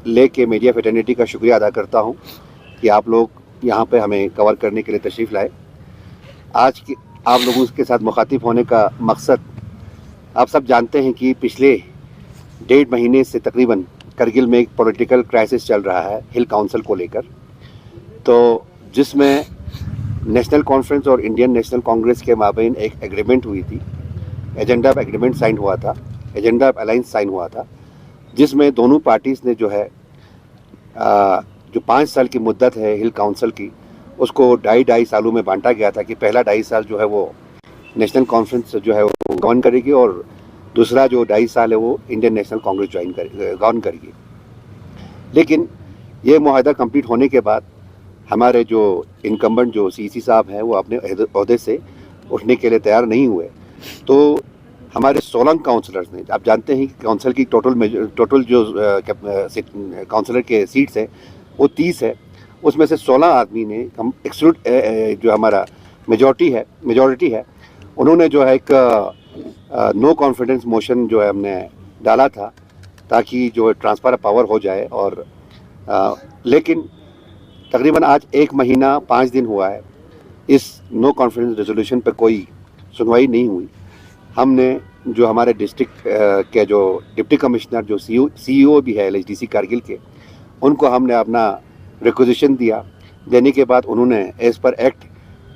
लेके media fraternity का शुक्रिया अदा करता हूं कि आप लोग यहां पे हमें कवर करने के लिए तशरीफ़ लाए। आज की आप लोगों के साथ मुखातिब होने का मकसद, आप सब जानते हैं कि पिछले 1.5 महीने से तकरीबन करगिल में एक पॉलिटिकल क्राइसिस चल रहा है हिल काउंसिल को लेकर, तो जिसमें नेशनल कॉन्फ्रेंस और इंडियन नेशनल कांग्रेस के माबैन एक एग्रीमेंट हुई थी, एजेंडा ऑफ एग्रीमेंट साइन हुआ था, एजेंडा ऑफ अलायंस साइन हुआ था, जिसमें दोनों पार्टीज़ ने जो है जो 5 साल की मुद्दत है हिल काउंसिल की, उसको 2.5 सालों में बांटा गया था कि पहला 2.5 साल जो है वो नेशनल कॉन्फ्रेंस जो है वो गवर्न करेगी और दूसरा जो 2.5 साल है वो इंडियन नेशनल कांग्रेस गवर्न करेगी। लेकिन ये मुआहदा कंप्लीट होने के बाद हमारे जो इनकम्बेंट जो सीसी साहब हैं वो अपने ओहदे से उठने के लिए तैयार नहीं हुए, तो हमारे 16 काउंसलर्स ने, आप जानते हैं कि काउंसिल की टोटल जो काउंसलर के सीट्स हैं वो 30 है, उसमें से 16 आदमी ने एक्सक्लूड जो हमारा मेजॉरिटी है उन्होंने जो है एक नो कॉन्फिडेंस मोशन जो है हमने डाला था ताकि जो ट्रांसफर ऑफ पावर हो जाए। और लेकिन तकरीबन आज 1 महीना 5 दिन हुआ है, इस नो कॉन्फिडेंस रेजोल्यूशन पर कोई सुनवाई नहीं हुई। हमने जो हमारे डिस्ट्रिक्ट के जो डिप्टी कमिश्नर जो सीईओ भी है एलएचडीसी कारगिल के, उनको हमने अपना रिक्वेजिशन दिया, देने के बाद उन्होंने एज पर एक्ट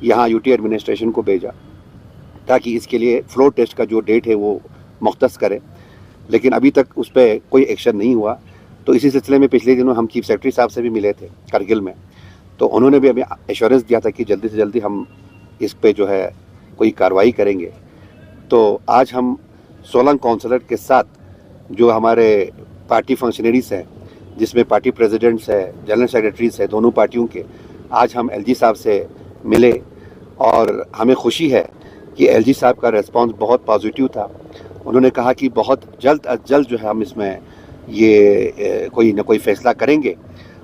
यहाँ यूटी एडमिनिस्ट्रेशन को भेजा ताकि इसके लिए फ्लोर टेस्ट का जो डेट है वो मुख्तस करें, लेकिन अभी तक उस पर कोई एक्शन नहीं हुआ। तो इसी सिलसिले में पिछले दिनों हम चीफ सेक्रेटरी साहब से भी मिले थे कारगिल में, तो उन्होंने भी हमें एश्योरेंस दिया था कि जल्दी से जल्दी हम इस पे जो है कोई कार्रवाई करेंगे। तो आज हम 16 काउंसलर के साथ जो हमारे पार्टी फंक्शनरीज हैं, जिसमें पार्टी प्रेसिडेंट्स है, जनरल सेक्रेटरीज है दोनों पार्टियों के, आज हम एलजी साहब से मिले और हमें खुशी है कि एलजी साहब का रिस्पांस बहुत पॉजिटिव था। उन्होंने कहा कि बहुत जल्द अज जल्द जो है हम इसमें ये कोई ना कोई फैसला करेंगे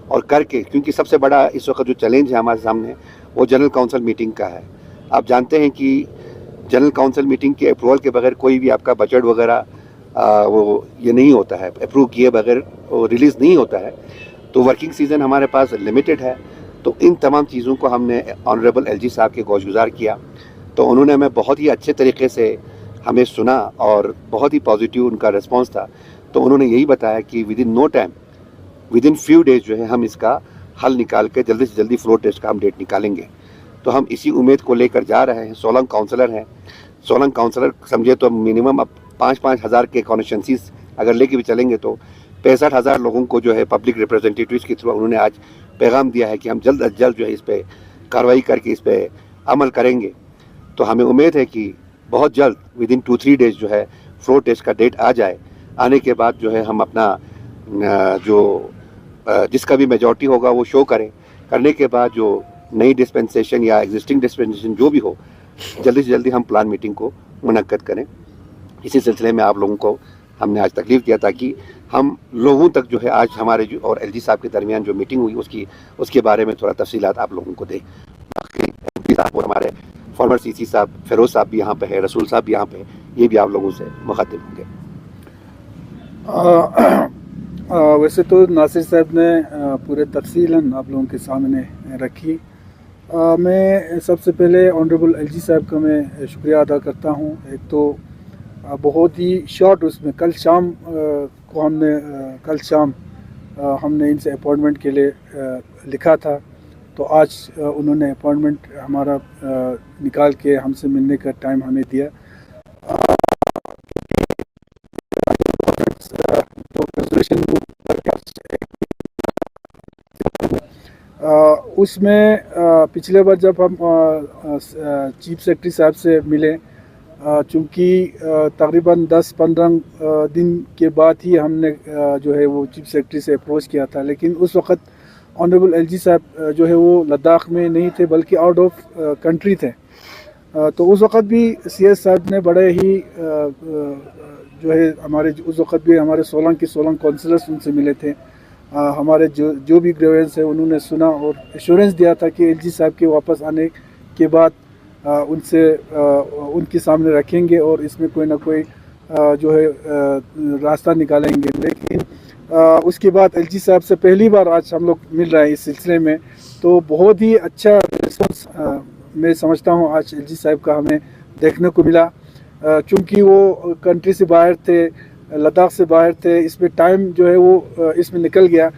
और करके, क्योंकि सबसे बड़ा इस वक्त जो चैलेंज है हमारे सामने वो जनरल काउंसिल मीटिंग का है। आप जानते हैं कि जनरल काउंसिल मीटिंग के अप्रूवल के बगैर कोई भी आपका बजट वगैरह वो ये नहीं होता है, अप्रूव किए बगैर वो रिलीज़ नहीं होता है। तो वर्किंग सीज़न हमारे पास लिमिटेड है, तो इन तमाम चीज़ों को हमने ऑनरेबल एलजी साहब के गौशगुजार किया, तो उन्होंने हमें बहुत ही अच्छे तरीके से हमें सुना और बहुत ही पॉजिटिव उनका रिस्पॉन्स था। तो उन्होंने यही बताया कि within no time, within few days जो है हम इसका हल निकाल के जल्दी से जल्दी फ्लोर टेस्ट का हम डेट निकालेंगे। तो हम इसी उम्मीद को लेकर जा रहे हैं। 16 काउंसलर हैं, 16 काउंसलर समझे तो मिनिमम अब 5-5 हज़ार के कॉन्स्टिट्यूंसीज अगर लेके भी चलेंगे तो 65,000 लोगों को जो है पब्लिक रिप्रेजेंटेटिव्स के थ्रू उन्होंने आज पैगाम दिया है कि हम जल्द अज जल्द जो है इस पर कार्रवाई करके इस पर अमल करेंगे। तो हमें उम्मीद है कि बहुत जल्द विद इन 2-3 डेज जो है फ्लोर टेस्ट का डेट आ जाए। आने के बाद जो है हम अपना जो जिसका भी मेजॉरिटी होगा वो शो करें, करने के बाद जो नई डिस्पेंसेशन या एग्जिस्टिंग डिस्पेंसेशन जो भी हो, जल्दी से जल्दी हम प्लान मीटिंग को मुनक्कद करें। इसी सिलसिले में आप लोगों को हमने आज तकलीफ़ दिया ताकि हम लोगों तक जो है आज हमारे जो और एलजी साहब के दरमियान जो मीटिंग हुई उसके बारे में थोड़ा तफसीलात आप लोगों को दें। बाकी एलजी साहब और हमारे फॉर्मर सीसी साहब फिरोज साहब भी यहाँ पे है, रसूल साहब भी यहाँ पे, ये भी आप लोगों से मुखातिब होंगे। वैसे तो नासिर साहब ने पूरे तफसीलन आप लोगों के सामने रखी। मैं सबसे पहले ऑनरेबल एलजी साहब का मैं शुक्रिया अदा करता हूँ। एक तो बहुत ही शॉर्ट उसमें कल शाम हमने इनसे अपॉइंटमेंट के लिए लिखा था, तो आज उन्होंने अपॉइंटमेंट हमारा निकाल के हमसे मिलने का टाइम हमें दिया। उसमें पिछले बार जब हम चीफ सेक्रेटरी साहब से मिले, चूँकि तकरीबन 10-15 दिन के बाद ही हमने जो है वो चीफ सेक्रेटरी से अप्रोच किया था, लेकिन उस वक़्त ऑनरेबल एलजी साहब जो है वो लद्दाख में नहीं थे बल्कि आउट ऑफ कंट्री थे। तो उस वक़्त भी सीएस साहब ने बड़े ही जो है उस वक़्त भी हमारे 16 के 16 काउंसलर्स उनसे मिले थे। हमारे जो भी ग्रीवेंस है उन्होंने सुना और एश्योरेंस दिया था कि एलजी साहब के वापस आने के बाद उनके सामने रखेंगे और इसमें कोई ना कोई जो है रास्ता निकालेंगे। लेकिन उसके बाद एलजी साहब से पहली बार आज हम लोग मिल रहे हैं इस सिलसिले में, तो बहुत ही अच्छा रिस्पॉन्स मैं समझता हूँ आज एलजी साहब का हमें देखने को मिला। चूँकि वो कंट्री से बाहर थे, लद्दाख से बाहर थे, इसमें टाइम जो है वो इसमें निकल गया,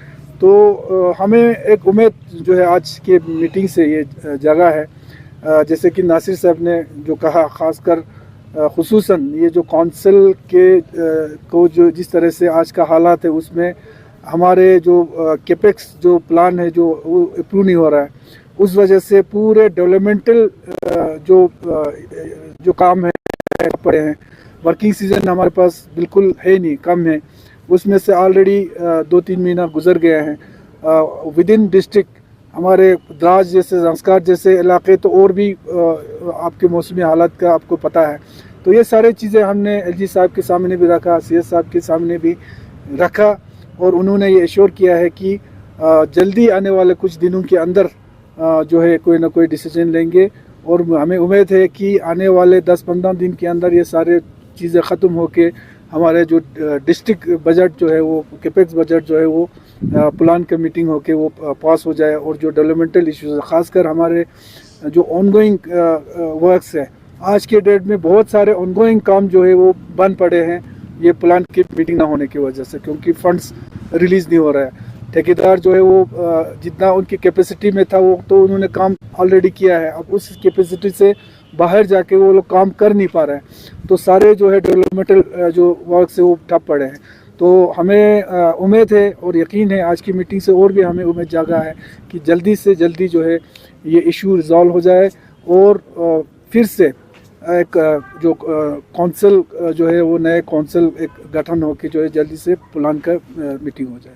तो हमें एक उम्मीद जो है आज के मीटिंग से ये जगह है। जैसे कि नासिर साहब ने जो कहा, ख़ासकर खुसूसन ये जो काउंसिल के को जो जिस तरह से आज का हालात है उसमें हमारे जो कैपेक्स जो प्लान है जो वो अप्रूव नहीं हो रहा है, उस वजह से पूरे डेवलपमेंटल जो काम है पड़े हैं। वर्किंग सीजन हमारे पास बिल्कुल है नहीं, कम है, उसमें से ऑलरेडी 2-3 महीना गुजर गए हैं। विद इन डिस्ट्रिक्ट हमारे द्रास जैसे, संस्कार जैसे इलाके तो और भी आपके मौसमी हालात का आपको पता है। तो ये सारे चीज़ें हमने एलजी साहब के सामने भी रखा, सीएस साहब के सामने भी रखा, और उन्होंने ये एश्योर किया है कि जल्दी आने वाले कुछ दिनों के अंदर जो है कोई ना कोई डिसीजन लेंगे, और हमें उम्मीद है कि आने वाले 10-15 दिन के अंदर ये सारे चीज़ें ख़त्म होके हमारे जो डिस्ट्रिक्ट बजट जो है वो कैपेक्स बजट जो है वो प्लान का मीटिंग होके वो पास हो जाए, और जो डेवलपमेंटल इश्यूज ख़ासकर हमारे जो ऑनगोइंग वर्क्स है, आज के डेट में बहुत सारे ऑनगोइंग काम जो है वो बंद पड़े हैं ये प्लान की मीटिंग ना होने की वजह से, क्योंकि फंड्स रिलीज़ नहीं हो रहा है। ठेकेदार जो है वो जितना उनकी कैपेसिटी में था वो तो उन्होंने काम ऑलरेडी किया है, अब उस कैपेसिटी से बाहर जाके वो लोग काम कर नहीं पा रहे हैं, तो सारे जो है डेवलपमेंटल जो वर्क से वो ठप पड़े हैं। तो हमें उम्मीद है और यकीन है आज की मीटिंग से और भी हमें उम्मीद जागा है कि जल्दी से जल्दी जो है ये इशू रिजॉल्व हो जाए, और फिर से एक जो काउंसिल जो है वो नए काउंसिल एक गठन हो के जो है जल्दी से प्लान का मीटिंग हो जाए।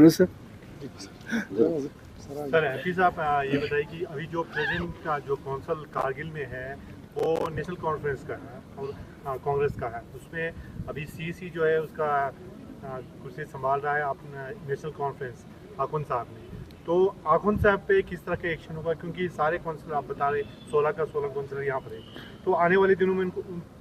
सर हफीज़ साहब ये बताइए कि अभी जो प्रेजेंट का जो काउंसिल कारगिल में है वो नेशनल कॉन्फ्रेंस का है और कांग्रेस का है, उसमें अभी सीसी जो है उसका कुर्सी संभाल रहा है अपना नेशनल कॉन्फ्रेंस आखुन साहब ने, तो आखुन साहब पे किस तरह का एक्शन होगा, क्योंकि सारे काउंसिल आप बता रहे 16 का 16 काउंसिलर यहाँ पर है, तो आने वाले दिनों में उन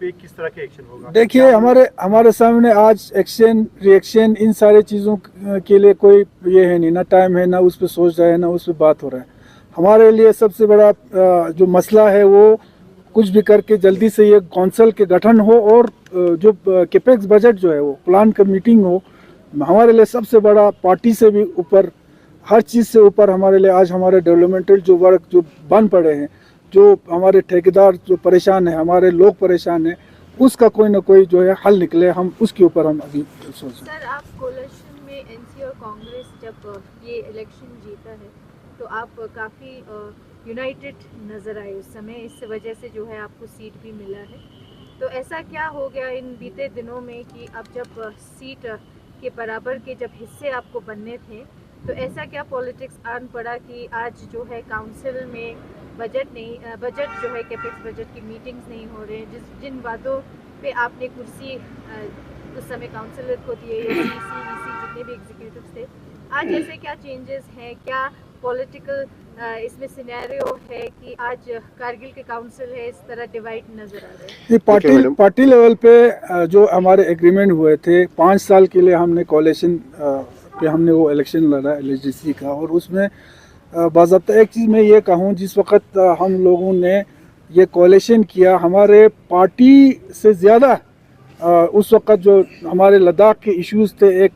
पे किस तरह का एक्शन होगा? देखिए हमारे सामने आज एक्शन रिएक्शन इन सारे चीज़ों के लिए कोई ये है नहीं, ना टाइम है, ना उस पर सोच रहे हैं, ना उस पर बात हो रहा है। हमारे लिए सबसे बड़ा जो मसला है वो कुछ भी करके जल्दी से ये काउंसिल के गठन हो, और जो कैपेक्स बजट जो है वो प्लान का मीटिंग हो। हमारे लिए सबसे बड़ा पार्टी से भी ऊपर, हर चीज़ से ऊपर हमारे लिए आज हमारे डेवलपमेंटल जो वर्क जो बंद पड़े हैं, जो हमारे ठेकेदार जो परेशान है, हमारे लोग परेशान हैं, उसका कोई ना कोई जो है हल निकले, हम उसके ऊपर हम अभी सोच रहे हैं। सर, आप कोalition में एनसी और कांग्रेस जब ये इलेक्शन जीता है तो आप काफ़ी यूनाइटेड नज़र आए उस समय, इस वजह से जो है आपको सीट भी मिला है। तो ऐसा क्या हो गया इन बीते दिनों में कि अब जब सीट के बराबर के जब हिस्से आपको बनने थे, तो ऐसा क्या पॉलिटिक्स आन पड़ा कि आज जो है काउंसिल में बजट जो है कैपेक्स बजट की मीटिंग्स नहीं हो रहे हैं, जिन वादों पे आपने कुर्सी उस समय काउंसिलर को दिए या सीसी जितने भी एग्जीक्यूटिव्स थे, आज ऐसे क्या चेंजेस हैं, क्या पॉलिटिकल इसमें सिनेरियो है कि आज कारगिल के काउंसिल है इस तरह डिवाइड नजर आ रहे हैं? पार्टी लेवल पे जो हमारे एग्रीमेंट हुए थे 5 साल के लिए, हमने कोalition पे हमने वो इलेक्शन लड़ा एलएचडीसी का, और उसमें बाज़ाब्ता एक चीज़ मैं ये कहूँ, जिस वक्त हम लोगों ने ये कोalition किया, हमारे पार्टी से ज़्यादा उस वक्त जो हमारे लद्दाख के इश्यूज़ थे, एक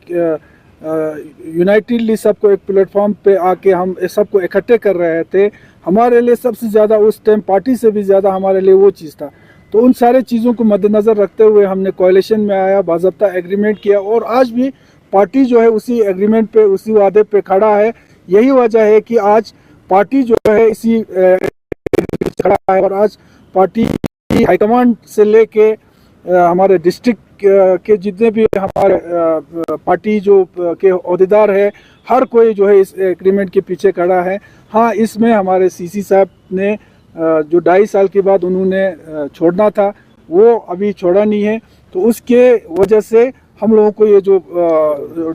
यूनाइटेडली सबको एक प्लेटफॉर्म पे आके हम सबको इकट्ठे कर रहे थे। हमारे लिए सबसे ज़्यादा उस टाइम पार्टी से भी ज़्यादा हमारे लिए वो चीज़ था। तो उन सारे चीज़ों को मद्देनज़र रखते हुए हमने कोalition में आया, बाज़ाब्ता एग्रीमेंट किया, और आज भी पार्टी जो है उसी एग्रीमेंट पे, उसी वादे पे खड़ा है। यही वजह है कि आज पार्टी जो है इसी खड़ा है, और आज पार्टी हाईकमांड से लेके हमारे डिस्ट्रिक्ट के जितने भी हमारे पार्टी जो के ओहदेदार है, हर कोई जो है इस एग्रीमेंट के पीछे खड़ा है। हाँ, इसमें हमारे सीसी साहब ने जो 2.5 साल के बाद उन्होंने छोड़ना था वो अभी छोड़ा नहीं है, तो उसके वजह से हम लोगों को ये जो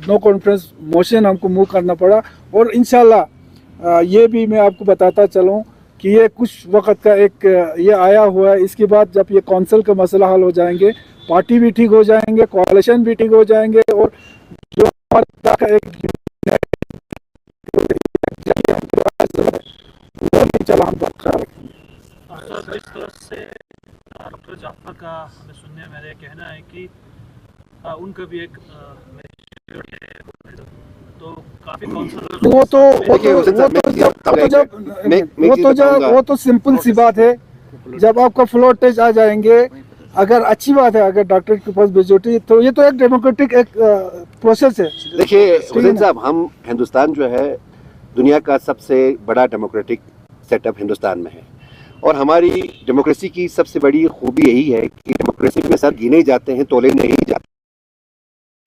नो कॉन्फ्रेंस मोशन हमको मूव करना पड़ा। और इंशाल्लाह ये भी मैं आपको बताता चलूँ कि ये कुछ वक्त का एक ये आया हुआ है, इसके बाद जब ये काउंसिल का मसला हल हो जाएंगे, पार्टी भी ठीक हो जाएंगे, कोalition भी ठीक हो जाएंगे, और हमारे का एक वो नहीं चला, हम बरकरार रखेंगे। सर, इस तरह से डॉक्टर जाफर का हमें सुनने में यह कहना है कि उनका भी एक तो काफी काउंसलर वो तो सिंपल सी बात है। जब आपका फ्लोर टेस्ट आ जाएंगे, अगर अच्छी बात है, अगर डॉक्टर के पास मेजोरिटी, तो ये तो एक डेमोक्रेटिक एक प्रोसेस है। देखिए हुसैन साहब, हम हिंदुस्तान जो है दुनिया का सबसे बड़ा डेमोक्रेटिक सेटअप हिंदुस्तान में है, और हमारी डेमोक्रेसी की सबसे बड़ी खूबी यही है कि डेमोक्रेसी में सर गिने जाते हैं, तोले नहीं जाते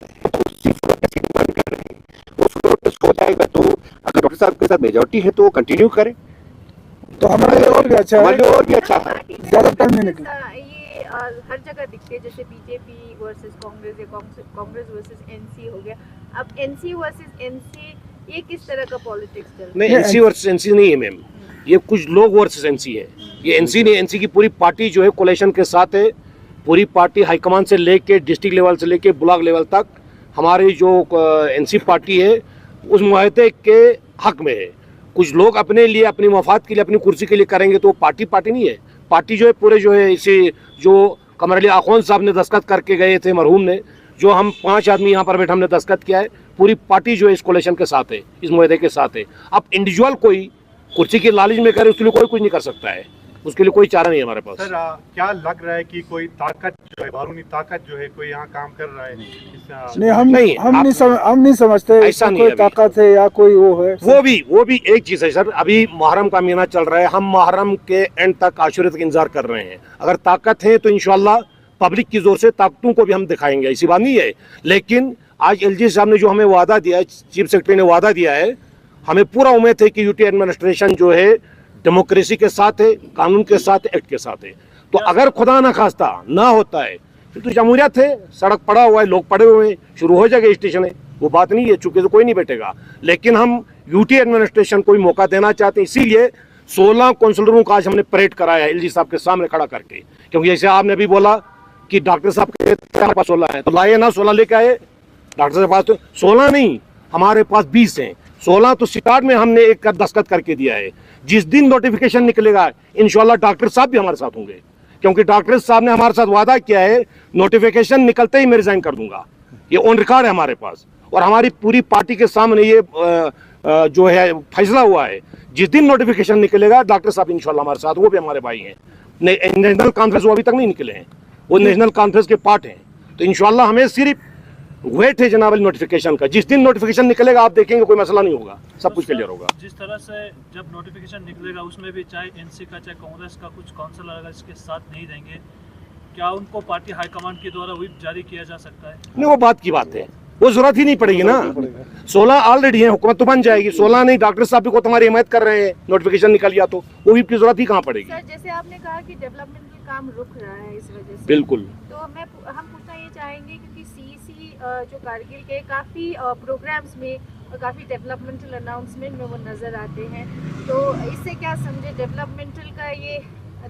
हैं। तो उसी फ्लोर टेस्ट की डिमांड कर रहे हैं, वो फ्लोर टेस्ट हो जाएगा तो अगर डॉक्टर साहब के साथ मेजोरिटी है तो वो कंटिन्यू करें, तो हमारे लिए और भी अच्छा हमारे लिए है, और भी अच्छा है। ज़्यादा टाइम नहीं निकले। ये हर जगह दिखते हैं, जैसे बीजेपी वर्सेस कांग्रेस या कांग्रेस वर्सेस एनसी हो गया। अब एनसी वर्सेस एनसी, ये किस तरह का पॉलिटिक्स चल रहा है? नहीं, एनसी वर्सेस एनसी नहीं है मैम, ये कुछ लोग वर्सेस एनसी है। ये एनसी नहीं, एनसी की पूरी पार्टी जो है कोलेशन के साथ है। पूरी पार्टी हाईकमान से लेके डिस्ट्रिक्ट लेवल से लेके ब्लॉक लेवल तक हमारी जो एनसी पार्टी है उस मुआहदे के हक में है। कुछ लोग अपने लिए, अपनी मफाद के लिए, अपनी कुर्सी के लिए करेंगे तो पार्टी नहीं है। पार्टी जो है पूरे जो है इसे जो कमर अली आखौन साहब ने दस्तखत करके गए थे मरहूम ने, जो हम 5 आदमी यहाँ पर बैठे हमने दस्तखत किया है, पूरी पार्टी जो है इस कोलेशन के साथ है, इस मुआहदे के साथ है। अब इंडिविजुअल कोई कुर्सी की लालच में करे उसके लिए कोई कुछ नहीं कर सकता है, उसके लिए कोई चारा नहीं है हमारे पास। सर, क्या लग रहा है कि कोई ताकत जो है, बारूनी ताकत जो है, कोई यहाँ काम कर रहा है? नहीं, हम नहीं समझते ऐसा नहीं कोई है ताकत है या कोई वो है। वो भी एक चीज़ है सर, अभी मुहर्रम का महीना चल रहा है, हम मुहर्रम के एंड तक आशुरा तक इंतजार कर रहे हैं। अगर ताकत है तो इंशाल्लाह पब्लिक की जोर से ताकतों को भी हम दिखाएंगे, ऐसी बात नहीं है। लेकिन आज एलजी साहब ने जो हमें वादा दिया है, चीफ सेक्रेटरी ने वादा दिया है, हमें पूरा उम्मीद है कि यूटी एडमिनिस्ट्रेशन जो है डेमोक्रेसी के साथ है, कानून के साथ है, एक्ट के साथ है। तो अगर खुदा ना खास्ता ना होता है फिर तो जमहूरियत है, सड़क पड़ा हुआ है, लोग पड़े हुए हैं, शुरू हो जाएगा स्टेशन है, वो बात नहीं है, चूंकि तो कोई नहीं बैठेगा। लेकिन हम यूटी एडमिनिस्ट्रेशन को भी मौका देना चाहते हैं, इसीलिए 16 काउंसलरों का आज हमने परेड कराया है एलजी साहब के सामने खड़ा करके। क्योंकि जैसे आपने अभी बोला कि डॉक्टर साहब के पास 16 है, तो लाए ना 16 लेके आए। डॉक्टर साहब के पास तो 16 नहीं, हमारे पास 20 हैं। 16 तो स्टार्ट में हमने एक दस्तखत करके दिया है। जिस दिन नोटिफिकेशन निकलेगा इंशाल्लाह डॉक्टर साहब भी हमारे साथ होंगे, क्योंकि डॉक्टर साहब ने हमारे साथ वादा किया है नोटिफिकेशन निकलते ही मैं रिजाइन कर दूंगा। ये ऑन रिकॉर्ड है हमारे पास, और हमारी पूरी पार्टी के सामने ये जो है फैसला हुआ है। जिस दिन नोटिफिकेशन निकलेगा डॉक्टर साहब इंशाल्लाह हमारे साथ, वो भी हमारे भाई हैं। नेशनल कॉन्फ्रेंस वो अभी तक नहीं निकले हैं, वो नेशनल कॉन्फ्रेंस के पार्ट हैं। तो इंशाल्लाह हमें सिर्फ वेट है जनाब नोटिफिकेशन का। जिस दिन नोटिफिकेशन निकलेगा आप देखेंगे कोई मसला नहीं होगा, सब कुछ क्लियर होगा। जिस तरह से जब नोटिफिकेशन निकलेगा उसमें भी चाहे एनसी का चाहे कांग्रेस का कुछ काउंसलर अगर इसके साथ नहीं देंगे, क्या उनको पार्टी हाईकमांड के द्वारा व्हिप जारी किया जा सकता है? नहीं, वो बात की बात है, वो जरूरत ही नहीं पड़ेगी ना। 16 ऑलरेडी है, हुकूमत तो बन जाएगी। 16 नहीं, डॉक्टर साहब को तुम्हारी हिमायत कर रहे हैं, नोटिफिकेशन निकल गया तो वो व्हिप की जरूरत ही कहाँ पड़ेगी। सर, जैसे आपने कहा कि डेवलपमेंटल काम रुक रहा है इस वजह से, बिल्कुल, तो हम पूछना ये चाहेंगे क्योंकि सीईसी जो कारगिल के काफ़ी प्रोग्राम्स में काफ़ी डेवलपमेंटल अनाउंसमेंट में वो नज़र आते हैं, तो इससे क्या समझे, डेवलपमेंटल का ये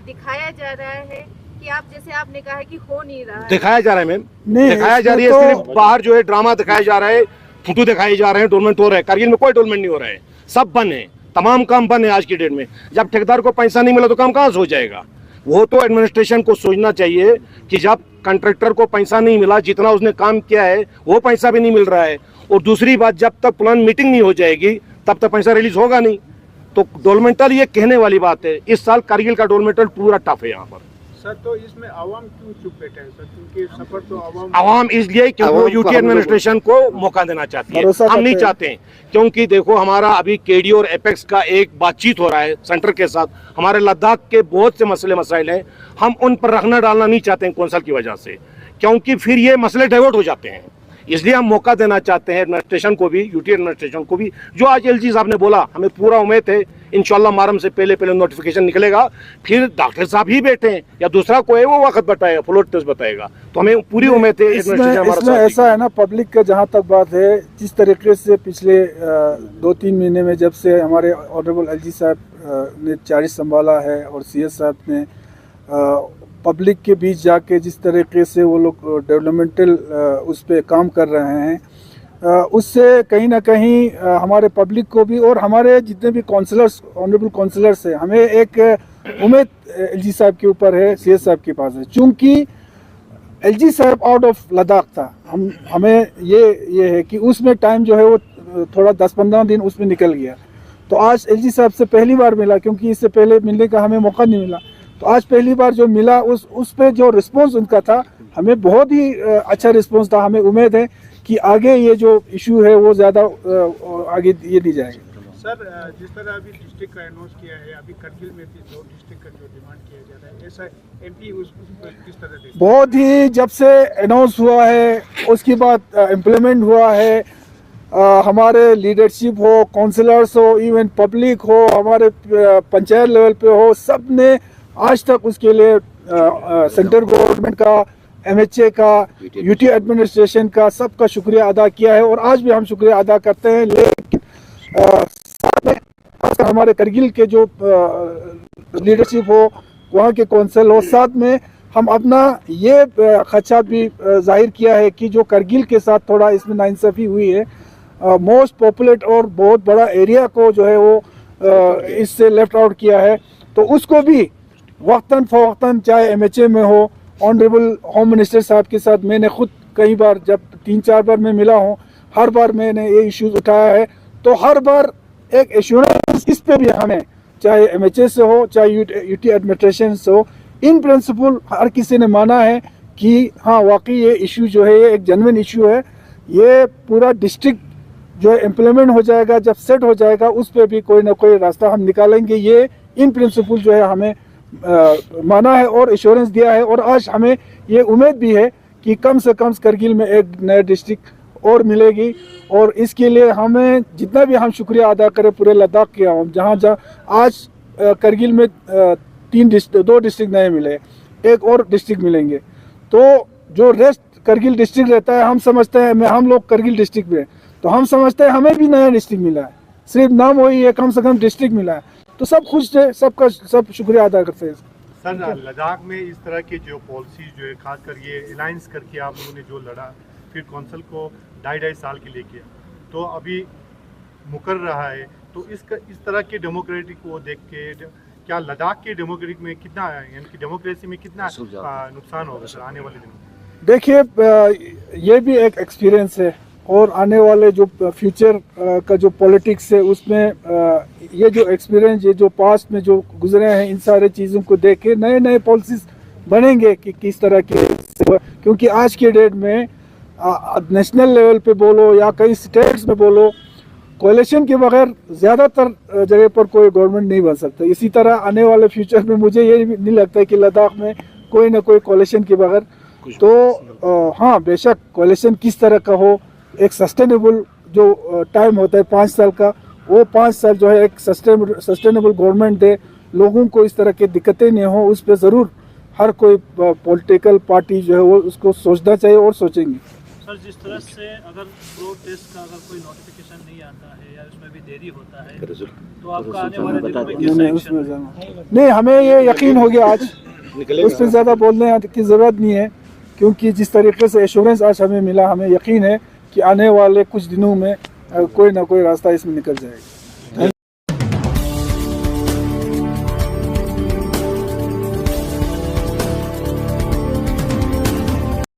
दिखाया जा रहा है कि आप, जैसे आपने कहा है कि हो नहीं रहा है, दिखाया जा रहा है मैम, नहीं, दिखाया जा रही है। तो सिर्फ बाहर जो है ड्रामा दिखाया जा रहा है, फोटो दिखाए जा रहे हैं, डेवलपमेंट हो रहा है। कारगिल में कोई डेवलपमेंट नहीं हो रहा है, सब बंद है, तमाम काम बंद है आज की डेट में। जब ठेकेदार को पैसा नहीं मिला तो काम कहाँ से हो जाएगा? वो तो एडमिनिस्ट्रेशन को सोचना चाहिए कि जब कॉन्ट्रैक्टर को पैसा नहीं मिला, जितना उसने काम किया है वो पैसा भी नहीं मिल रहा है, और दूसरी बात जब तक प्लान मीटिंग नहीं हो जाएगी तब तक पैसा रिलीज होगा नहीं। तो डेवलपमेंटल ये कहने वाली बात है। इस साल कारगिल का डेवलपमेंटल पूरा टफ है यहाँ पर। सर, तो इसमें आवाम क्यों चुप बैठे हैं सर? क्योंकि सफर तो आवाम इसलिए क्योंकि वो यूटी एडमिनिस्ट्रेशन को मौका देना चाहती है, हम नहीं चाहते हैं। क्योंकि देखो हमारा अभी केडी और एपेक्स का एक बातचीत हो रहा है सेंटर के साथ, हमारे लद्दाख के बहुत से मसले मसाइल हैं, हम उन पर रखना डालना नहीं चाहते हैं कौंसल की वजह से, क्योंकि फिर ये मसले डाइवर्ट हो जाते हैं। इसलिए हम मौका देना चाहते हैं एडमिनिस्ट्रेशन को भी, यूटी एडमिनिस्ट्रेशन को भी। जो आज एलजी साहब ने बोला, हमें पूरा उम्मीद है इंशाल्लाह मुहर्रम से पहले नोटिफिकेशन निकलेगा, फिर डॉक्टर साहब ही बैठे हैं या दूसरा कोई वो वक्त बताएगा, फ्लोर टेस्ट बताएगा, तो हमें पूरी उम्मीद है एडमिनिस्ट्रेशन हमारा साथ। ऐसा है ना, पब्लिक का जहाँ तक बात है, जिस तरीके से पिछले 2-3 महीने में जब से हमारे ऑनरेबल एलजी साहब ने चार्ज संभाला है और सीएस साहब ने पब्लिक के बीच जाके जिस तरीके से वो लोग डेवलपमेंटल उस पर काम कर रहे हैं, उससे कहीं ना कहीं हमारे पब्लिक को भी और हमारे जितने भी काउंसलर्स ऑनरेबल काउंसलर्स हैं, हमें एक उम्मीद एलजी साहब के ऊपर है, सीएस साहब के पास है। चूँकि एलजी साहब आउट ऑफ लद्दाख था, हमें ये है कि उसमें टाइम जो है वो थोड़ा 10-15 दिन उसमें निकल गया। तो आज एलजी साहब से पहली बार मिला, क्योंकि इससे पहले मिलने का हमें मौका नहीं मिला। तो आज पहली बार जो मिला उस पे जो रिस्पांस उनका था, हमें बहुत ही अच्छा रिस्पांस था। हमें उम्मीद है कि आगे ये जो इशू है वो ज़्यादा आगे ये नहीं जाएगा। सर, जिस तरह अभी डिस्ट्रिक्ट का अनाउंस किया है, अभी करगिल में भी 2 डिस्ट्रिक्ट का जो डिमांड किया जा रहा है, ऐसा एमपी उस किस तरह देखते हैं? बहुत ही जब से अनाउंस हुआ है उसके बाद इम्प्लीमेंट हुआ है, हमारे लीडरशिप हो, काउंसलर्स हो, इवन पब्लिक हो, हमारे पंचायत लेवल पे हो, सब ने आज तक उसके लिए सेंट्रल गवर्नमेंट का, एमएचए का, यूटी एडमिनिस्ट्रेशन का सबका शुक्रिया अदा किया है और आज भी हम शुक्रिया अदा करते हैं। लेकिन साथ में हमारे करगिल के जो लीडरशिप हो, वहाँ के कौंसिल हो, साथ में हम अपना ये खदशा भी जाहिर किया है कि जो करगिल के साथ थोड़ा इसमें नाइंसाफ़ी हुई है, मोस्ट पॉपुलेट और बहुत बड़ा एरिया को जो है वो इससे लेफ्ट आउट किया है, तो उसको भी वक्तन फ़वक्तन, चाहे एमएचए में हो, ऑनरेबल होम मिनिस्टर साहब के साथ मैंने खुद कई बार, जब 3-4 बार मैं मिला हूँ, हर बार मैंने ये इश्यूज उठाया है। तो हर बार एक एश्योरेंस इस पे भी हमें, चाहे एमएचए से हो, चाहे यूटी एडमिनिस्ट्रेशन से हो, इन प्रिंसिपल हर किसी ने माना है कि हाँ वाकई ये इशू जो है ये एक जेन्युइन इशू है। ये पूरा डिस्ट्रिक्ट जो है इम्प्लीमेंट हो जाएगा, जब सेट हो जाएगा उस पर भी कोई ना कोई रास्ता हम निकालेंगे। ये इन प्रिंसिपल जो है हमें माना है और एश्योरेंस दिया है। और आज हमें ये उम्मीद भी है कि कम से कम करगिल में एक नया डिस्ट्रिक्ट और मिलेगी। और इसके लिए हमें जितना भी हम शुक्रिया अदा करें पूरे लद्दाख के आवाम, जहाँ आज करगिल में 2 डिस्ट्रिक्ट नए मिले, एक और डिस्ट्रिक्ट मिलेंगे, तो जो रेस्ट करगिल डिस्ट्रिक्ट रहता है, हम समझते हैं, हम लोग करगिल डिस्ट्रिक्ट में, तो हम समझते हैं हमें भी नया डिस्ट्रिक्ट मिला है, सिर्फ नाम वही है, कम से कम डिस्ट्रिक्ट मिला है, तो सब खुश थे, सब शुक्रिया अदा करते हैं। सर, लद्दाख में इस तरह की जो पॉलिसी जो है, खासकर ये अलायंस करके आप लोगों ने जो लड़ा, फिर कौंसिल को 2.5 साल के लिए किया, तो अभी मुकर रहा है, तो इस तरह के डेमोक्रेटिक को देख के क्या लद्दाख के डेमोक्रेटिक में कितना, यानी कि डेमोक्रेसी में कितना नुकसान होगा सर आने वाले दिनों? देखिए, ये भी एक एक्सपीरियंस है और आने वाले जो फ्यूचर का जो पॉलिटिक्स है उसमें ये जो एक्सपीरियंस, ये जो पास्ट में जो गुजरे हैं, इन सारे चीज़ों को देख के नए नए पॉलिसीज बनेंगे कि किस तरह के, क्योंकि आज के डेट में नेशनल लेवल पे बोलो या कई स्टेट्स में बोलो, कोalition के बगैर ज़्यादातर जगह पर कोई गवर्नमेंट नहीं बन सकता। इसी तरह आने वाले फ्यूचर में मुझे ये नहीं लगता है कि लद्दाख में कोई ना कोई कोalition के बगैर, तो हाँ बेशक कोalition किस तरह का हो, एक सस्टेनेबल जो टाइम होता है 5 साल का, वो 5 साल जो है एक सस्टेनेबल गवर्नमेंट दे, लोगों को इस तरह की दिक्कतें नहीं हो, उस पर ज़रूर हर कोई पॉलिटिकल पार्टी जो है वो उसको सोचना चाहिए और सोचेंगे। सर, जिस तरह से अगर प्रोटेस्ट का अगर कोई नोटिफिकेशन नहीं आता है या उसमें भी देरी होता है, तो आपका आने वाले दिनों में कैसा एक्शन? नहीं, हमें ये यकीन हो गया आज, उस पर ज़्यादा बोलने की ज़रूरत नहीं है, क्योंकि जिस तरीके से एश्योरेंस आज हमें मिला, हमें यकीन है कि आने वाले कुछ दिनों में कोई ना कोई रास्ता इसमें निकल जाएगा।